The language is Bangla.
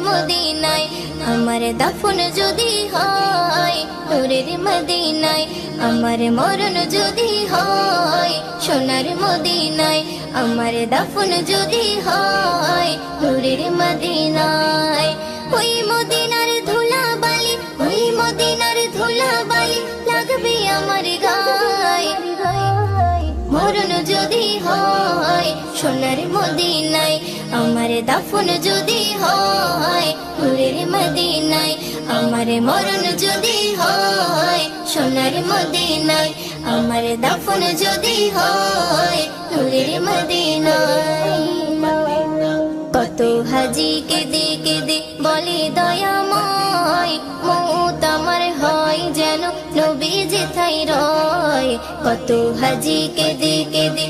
মদিনায় আমার দাফন যদি হয় নূরের মদিনায় আমার মরণ যদি হয় সোনার মদিনায় আমার দাফন যদি হয় নূরের মদিনায় ওই মদিনার ধুলাবালি ওই মদিনার ধুলাবালি লাগবে আমার গায়ে মরণ যদি হয় সোনার মদিনায় আমার দাফন যদি হয় নূরের মদিনায় আমার মরণ যদি হয় সোনার মদিনায় আমার দাফন যদি হয় নূরের মদিনায় কত হাজি কেঁদে কেঁদে বলে দয়াময় মৌত আমার হয় যেন নবী যেথায় রয় কত হাজি কেঁদে কেঁদে